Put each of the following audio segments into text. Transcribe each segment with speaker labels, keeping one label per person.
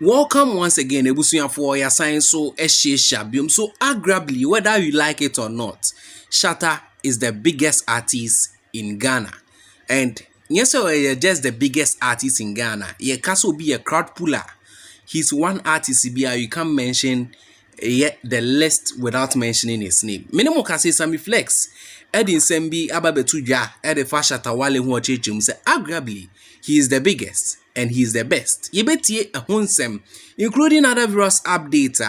Speaker 1: Welcome once again, Ebusuya, for your science so shabium. So arguably, whether you like it or not, Shatta is the biggest artist in Ghana. And yes, sir, just the biggest artist in Ghana. He can also be a crowd puller. He's one artist you can't mention the list without mentioning his name. Minimum can say Sammy Flex. Edin Sembi Ababetuja Edifa Shatta Wale who say arguably he is the biggest and he is the best. Yebetie ehonsem including other various updates.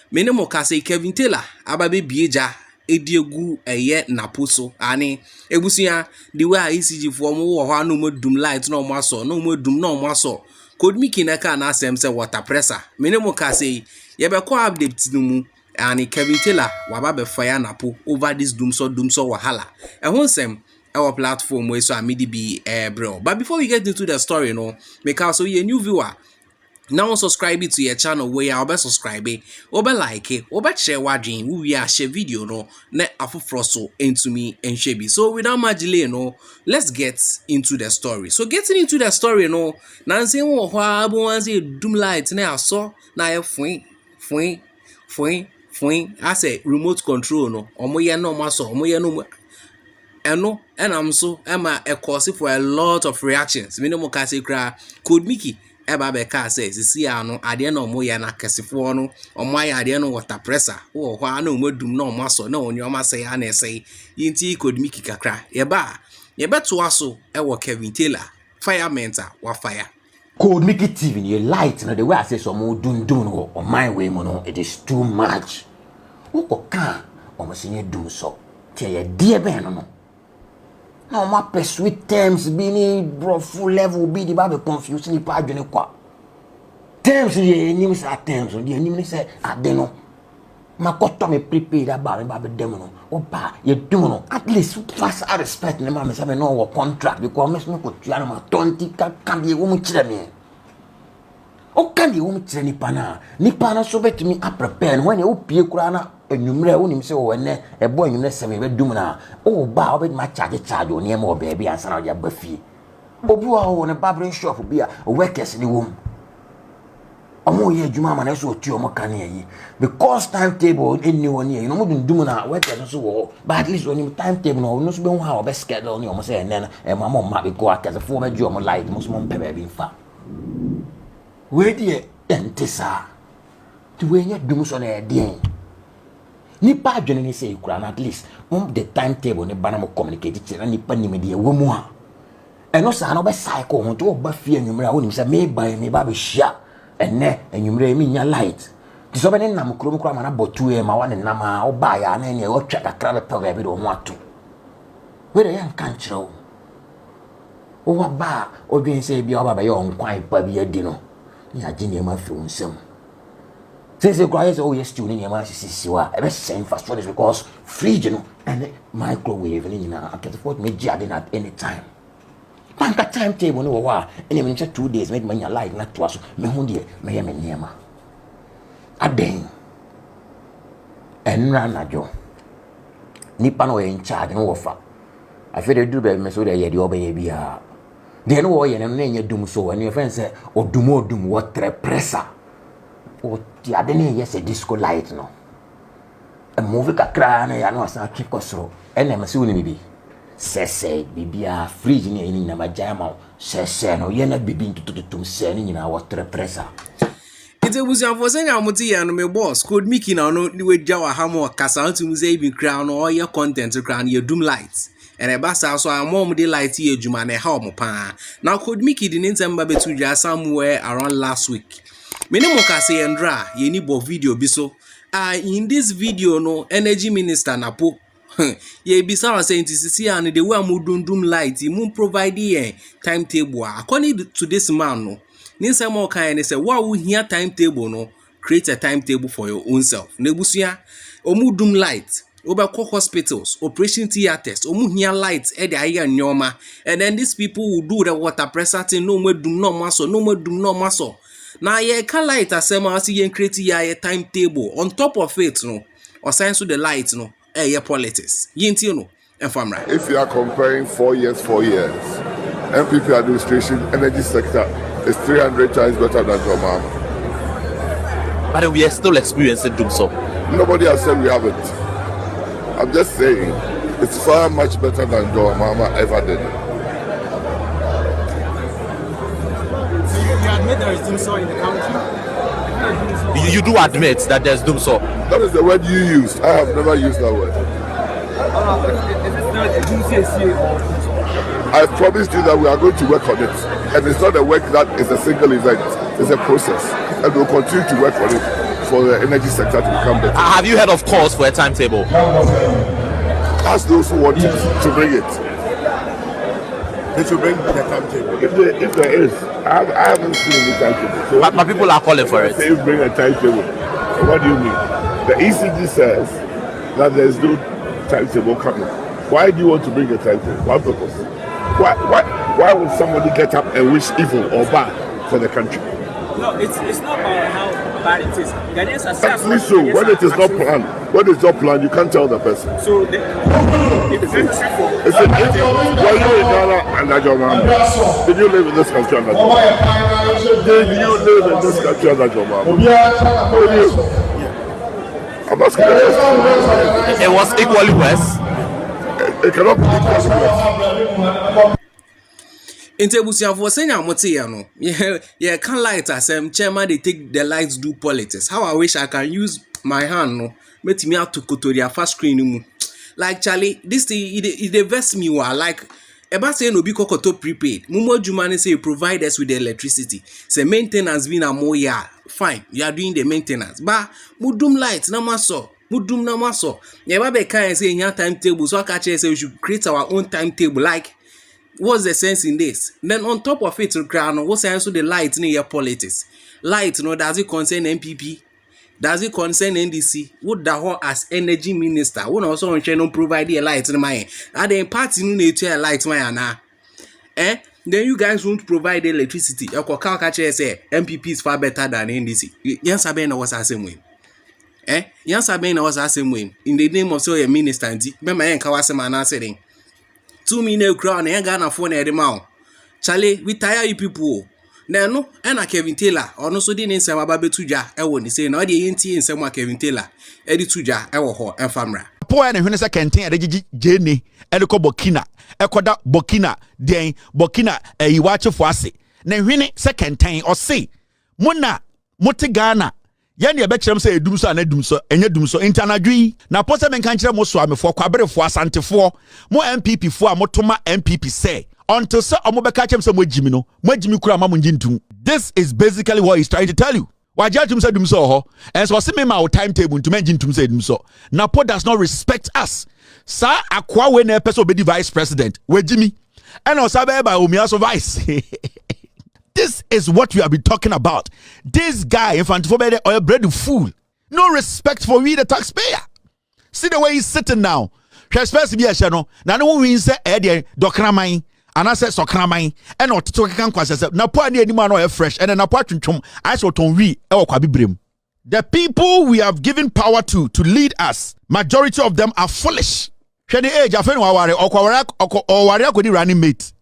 Speaker 1: Minimum can say Kevin Taylor Ababe Bieja Ediegu Napo so ane ebusuya the way ECG for mo no mo dum light no mo so no mo dum no mo so could me kinaka na asem say water pressure minimum can say yebeko update no mu and Kevin Taylor waba be fire Napo over this Dumsor wahala. Ehonsem our platform where so I made be bro. But before we get into the story, make also you a new viewer. Now subscribe to your channel where I'll be subscribe, or be like it, or be share what dream we are share video net afro into me and shebi. So without much delay let's get into the story. So getting into the story Nancy who say doom light na so na fwing I say remote control omoye no maso omoye no and I'm so Emma a cause for a lot of reactions. Minimum kasi cry could Mickey Eba Beka says, see, I know, I didn't know Moya na Cassifono, or my idea no water pressure, or why no more do no muscle, no, you must say, and say, Yinti could Mickey cry. Yeba to also, Kevin Taylor, firemen or fire.
Speaker 2: Could make it even your light, no, the way I say some more doom or my way, mono, it is too much. Who can almost in your Dumsor, tell your dear Ben, no, my persuade terms being bro full level be the Bible confusing the part of the terms the enemies are terms on the enemy say I don't know. My custom me prepared about the demon. Oh, ba, you do at least fast I respect the man, have no contract because I'm not going to my 20 can be a woman to me. Oh, can you woman to Nipana so bet me up prepared when you pay crana. Enumere wonim se wo ne ebo enumere seme be dum na o ba o be ma charge o ne ma o baby ansa na o ya bafie obi wo ne barbering shop bia workers ni wom omo ye adwuma ma na so otu omo kan yi because timetable anyone here you know mo dum na workers so wo but at least onim timetable no so be ho ha o be schedule ni omo se ne na e ma mo ma be go akase fo ma ju omo light mo so mo pe ba bi mfa we die entisa tu we nya dum so na e den Nipa adwene say kura na at least the timetable ne bana mo communicate tira nipa ni me de wo mu a eno sa na be cycle ho to ba fie anwumre a wonim say me ba be hia enne anwumre mi nya light ti so be ne nam kuro kura ma na botu e ma wa ne nam a oba ya na ne o twa kakra be pe be do ho ato we de yan kan kire o wa ba o dwen say bia oba ba ye on kwan pa bi adi no ya gine ma fi unsem. Since the guys always tuning your massive ever same fast food is because fridge and microwave and I can afford me jardin at any time. Bank a timetable no wa and even 2 days made my life not to us me hundi me yam nema. A den and ranajo nipa no in charge no offer. I feel they do be me so they ye the obey bia. Then wo ye na nye Dumsor and your friend say o dum what pressure. O ti adene yes a disco light no a movie kakra na ya no asa kikosro ene mase woni bibi sese bibia fridge ni ni na majama sese no ye na bibi ntututum se ni na water pressure
Speaker 1: ite busia for say amuti ya no me boss code Mickey na no ni we jawa hamo kasa ntu muze even crown no ye content crown ye doom light and e basa so amom de light ye adwuma na ha omo pa now code Mickey di ntamba betu dwa somewhere around last week. Minimum say Andra, ye need video biso. In this video, no energy minister Napo. Ye bisa saying to and the way mudundum light, moon provide ye timetable. According to this man, no. Ninsa more kind say, what we hear timetable, no, create a timetable for your own self. Nebusia, omudum light, over hospitals, operation theaters, omuhia lights, the aya nyoma, and then these people will do the water pressure thing, no more doom no muscle, no more doom no muscle. Now ye can light asema see yen create a timetable on top of it no or science to the light no your politics yinti no enfamra.
Speaker 3: If you are comparing 4 years MPP administration energy sector is 300 times better than your mama.
Speaker 4: but then we are still experiencing Dumsor.
Speaker 3: Nobody has said we haven't. I'm just saying it's far much better than John Mama ever did.
Speaker 5: So you admit there is Dumsor in the country?
Speaker 4: You do admit that there's Dumsor.
Speaker 3: That is the word you used. I have never used that word. I promised you that we are going to work on it. And it's not a work that is a single event. It's a process. And we'll continue to work on it for the energy sector to become better.
Speaker 4: Have you heard of calls for a timetable?
Speaker 3: Ask those who want to bring it. They should bring the timetable. If there is, I haven't seen any timetable. So
Speaker 4: But people are calling for it.
Speaker 3: Say bring a timetable. What do you mean? The ECG says that there's no timetable coming. Why do you want to bring a timetable? What purpose? Why would somebody get up and wish evil or bad for the country?
Speaker 5: No, it's not about how bad it is. Ghanaians are
Speaker 3: Actually, so when it is not planned, you can't tell the person.
Speaker 5: So it's necessary for.
Speaker 3: It's a were you in Ghana under John Mahama? Did you live in this country under John Mahama? Did you live in this country under John Mahama? Who you? I'm asking the question.
Speaker 4: It was equally worse.
Speaker 3: It cannot be equally worse.
Speaker 1: Intebusiafo senya mote ya no. Yeah, can light asem chairman they take the lights do politics. How I wish I can use my hand no. Make me out to kotoria fast screen mu. Like Charlie, this thing it vex me wa like eba say no be kokoto prepaid. Mumo Jumani say you provide us with the electricity. Say maintenance been a more ya. Fine, you are doing the maintenance. But mudum light na maso. Mudum na maso. Yeba be kan say in timetable so I catch say we should create our own timetable like what's the sense in this? Then on top of it, what's the sense of the light in your politics? Light, does it concern MPP? Does it concern NDC? What the whole as energy minister? What also on channel provide the light in my are the party no need to light my na? Then you guys won't provide the electricity. Your calculator say MPP is far better than NDC. Yes, I been was the same way. Yes, I been was the same way. In the name of so a minister, remember I Kawasema saying. 2 million crown and Ghana phone at the mouth. Charlie, we tire you people. No, and Kevin Taylor, or no so didn't say about Betuja. I won't say no, the NT and some Kevin Taylor. Eddie Tuja, I will hold and famra.
Speaker 6: Poor and when I can think a Jenny, Eco Bokina, Ecoda Bokina, Dane, Bokina, a Iwacho Fasi. Then when it second time or say, Mona, Motegana. Yani ya betchem say Dumsor and Dumsor enye Dumsor internadwi na posa men kan kire mo so amefo kwaberefo asantefo mo MPP fo amotoma MPP say until say omo beka chem say mo jimi no mo jimi kura ma mo njintum. This is basically what he's trying to tell you. Waja tum say Dumsor ho and so say me ma timetable to menjintum say Dumsor. Napo does not respect us. Sa akwa we na person be vice president we jimi and osabe ba omi aso vice. This is what we have been talking about. This guy in front of me, or bread fool. No respect for we the taxpayer. See the way he's sitting now. Respect to be a channel. Now no one say dokramai. And I said sokramai. And not to can kwase. Na po ani man no fresh. And na po twum. I saw ton we e kwabi brem. The people we have given power to lead us, majority of them are foolish. Hwe the age afen wa ware okwa running mate.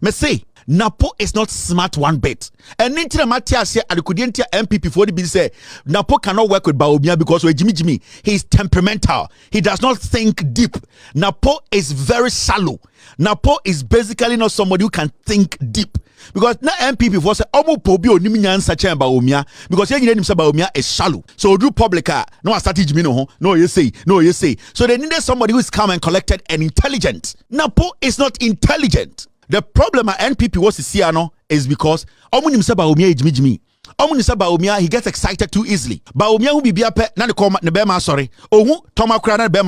Speaker 6: Me say Napo is not smart one bit. And Nintina Matias here at the Kudientia MPP for the bill say Napo cannot work with Baumia because with Jimmy he is temperamental. He does not think deep. Napo is very shallow. Napo is basically not somebody who can think deep. Because now MPP for say Omo Pobio Niminyan Sacha Baumia because you need him Baumia is shallow. So do publica no strategy no you say. So they needed somebody who is calm and collected and intelligent. Napo is not intelligent. The problem at NPP was Siano is because he gets excited too easily. Baumia who be sorry.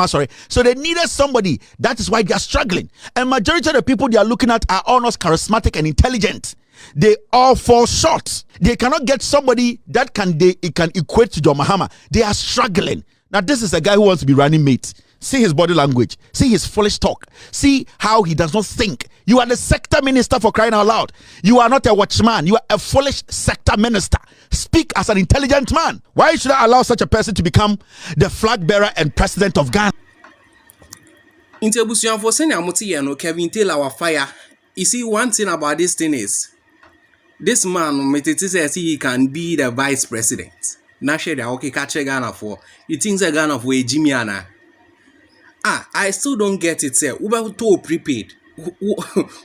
Speaker 6: Sorry. So they needed somebody. That is why they are struggling. And majority of the people they are looking at are almost charismatic and intelligent. They all fall short. They cannot get somebody that can equate to John Mahama. They are struggling. Now this is a guy who wants to be running mate. See his body language. See his foolish talk. See how he does not think. You are the sector minister for crying out loud. You are not a watchman. You are a foolish sector minister. Speak as an intelligent man. Why should I allow such a person to become the flag bearer and president of Ghana?
Speaker 1: Intebusian for senior Moti no Kevin Taylor our fire. You see, one thing about this thing is this man says he can be the vice president. na share the okay catch Ghana for. You think say Ghana for a Jimiana? I still don't get it, sir. Uber to prepaid.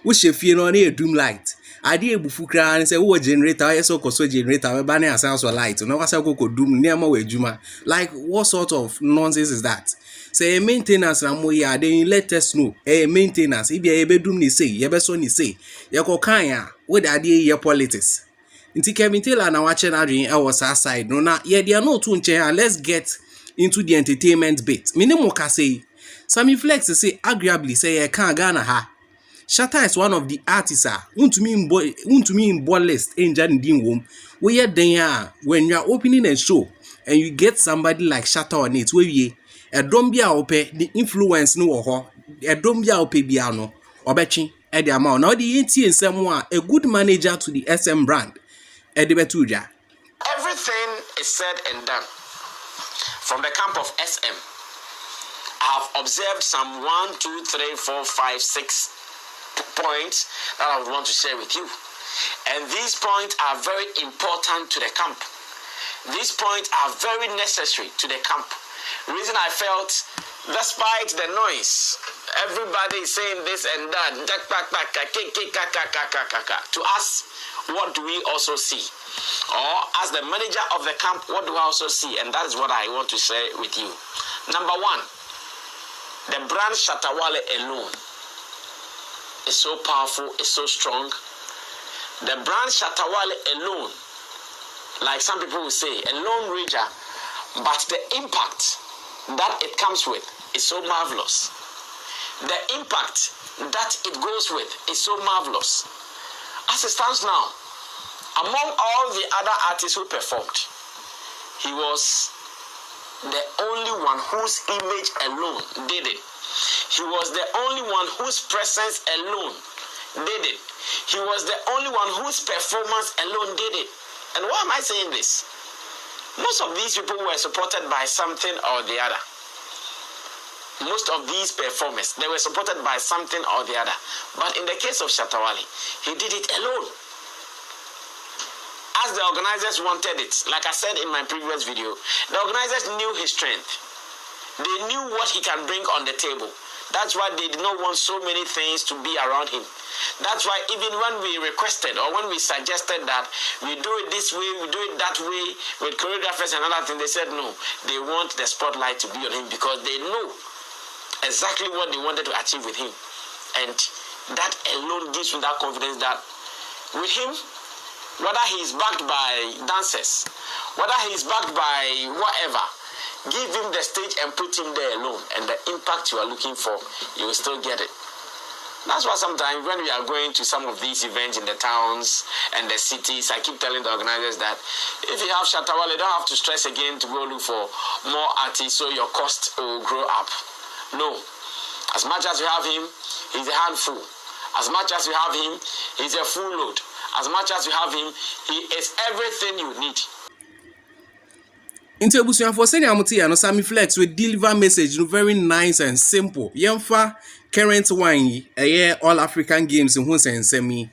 Speaker 1: Which if you know a doom light. I did bufukra and say, oh, generator, I so generator, we banner ourselves for light. No, was I go doom near my juma. Like, what sort of nonsense is that? Say, maintenance, and more, yeah, then let us know. Maintenance, if you a bedroom, ni say, you beso ni say, you go kaya, what idea your politics. Inti Kevin Taylor na watching Adrian I was aside. No, na, yeah, they are not too and let's get into the entertainment bit. Minimo ka say, Sammy Flex say, agreeably say, I can't Ghana ha. Shatta is one of the artists want to me in ball list angel in womb where then when you are opening a show and you get somebody like Shatta on it where you a don't be ope the influence no ho a don't be ope biano obechi e the amount now the and someone a good manager to the SM brand e de betuja.
Speaker 7: Everything is said and done from the camp of SM. I have observed some 1, 2, 3, 4, 5, 6 points that I would want to share with you, and these points are very important to the camp. These points are very necessary to the camp. The reason I felt, despite the noise, everybody is saying this and that, to us, what do we also see? Or as the manager of the camp, what do I also see? And that is what I want to share with you. Number one, the brand Shatta Wale alone is so powerful, is so strong. The brand Shatta Wale alone, like some people will say, a lone ranger, but the impact that it comes with is so marvelous. The impact that it goes with is so marvelous. As it stands now, among all the other artists who performed, he was the only one whose image alone did it. He was the only one whose presence alone did it. He was the only one whose performance alone did it. And why am I saying this? Most of these people were supported by something or the other. Most of these performers, they were supported by something or the other. But in the case of Shatta Wale, he did it alone. As the organizers wanted it, like I said in my previous video, the organizers knew his strength. They knew what he can bring on the table. That's why they did not want so many things to be around him. That's why even when we requested or when we suggested that we do it this way, we do it that way with choreographers and other things, they said no. They want the spotlight to be on him because they know exactly what they wanted to achieve with him. And that alone gives me that confidence that with him, whether he is backed by dancers, whether he is backed by whatever, give him the stage and put him there alone, and the impact you are looking for, you will still get it. That's why sometimes when we are going to some of these events in the towns and the cities, I keep telling the organizers that if you have Shatta Wale, you don't have to stress again to go look for more artists so your cost will grow up. No. As much as you have him, he's a handful. As much as you have him, he's a full load. As much as you have him, he is everything you need.
Speaker 1: Into for sending Amuti and Sammy Flex will deliver message very nice and simple. Yemfa current wine a year all African games in Hunse and Sammy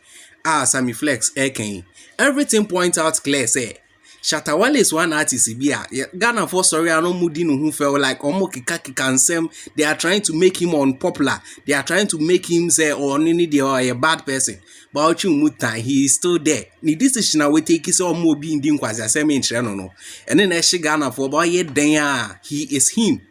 Speaker 1: Sammy Flex eken. Everything point out clear say Shatta Wale is one artist bia Ghana for sorry I no mudi no who feel like omo kika they are trying to make him unpopular. They are trying to make him say or a bad person. But he is still there. Ni decision we take is all more being doing quasi same in no. And then Ghana for boy he is him.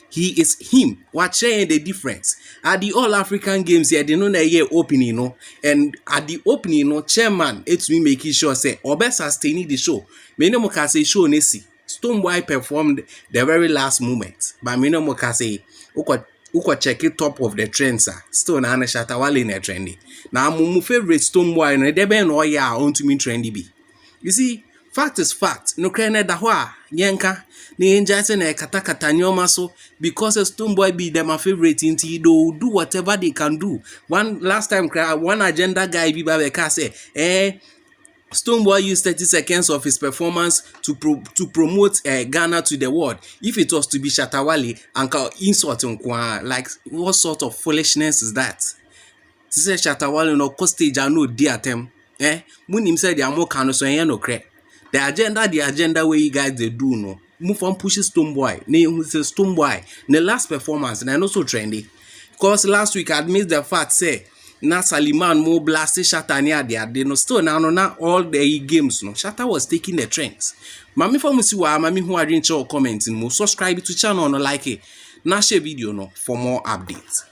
Speaker 1: He is him. What change the difference? At the All African Games, they know na year opening, no, and at the opening, no chairman, it's me making sure say or best sustaining the show. Many more can say show nesi. Stonebwoy performed the very last moment, but many more can say uko check it top of the trends. Still na Shatta Wale in a trendy. Now my favorite Stonebwoy no debe no ya on to me trendy be. You see. Fact is fact. No krene dahwa yenka ni enjase na kata nyoma so because Stonebwoy be them my favorite inti do whatever they can do. One last time one agenda guy be babeka say Stonebwoy used 30 seconds of his performance to promote Ghana to the world. If it was to be Shatta Wale and insult like what sort of foolishness is that? Say Shatta Wale no stage I know dear them. Munim said they are more cano so no cre. the agenda where you guys they do no. Move on pushes Stone Boy. Stone Boy. The last performance and also trendy. Because last week I missed the fact say na Saliman mo blasted Shatta near they no still now all the games no. Shatta was taking the trends. Mami for musiwa mami who are in commenting mo subscribe to channel no like it. Na share video no for more updates.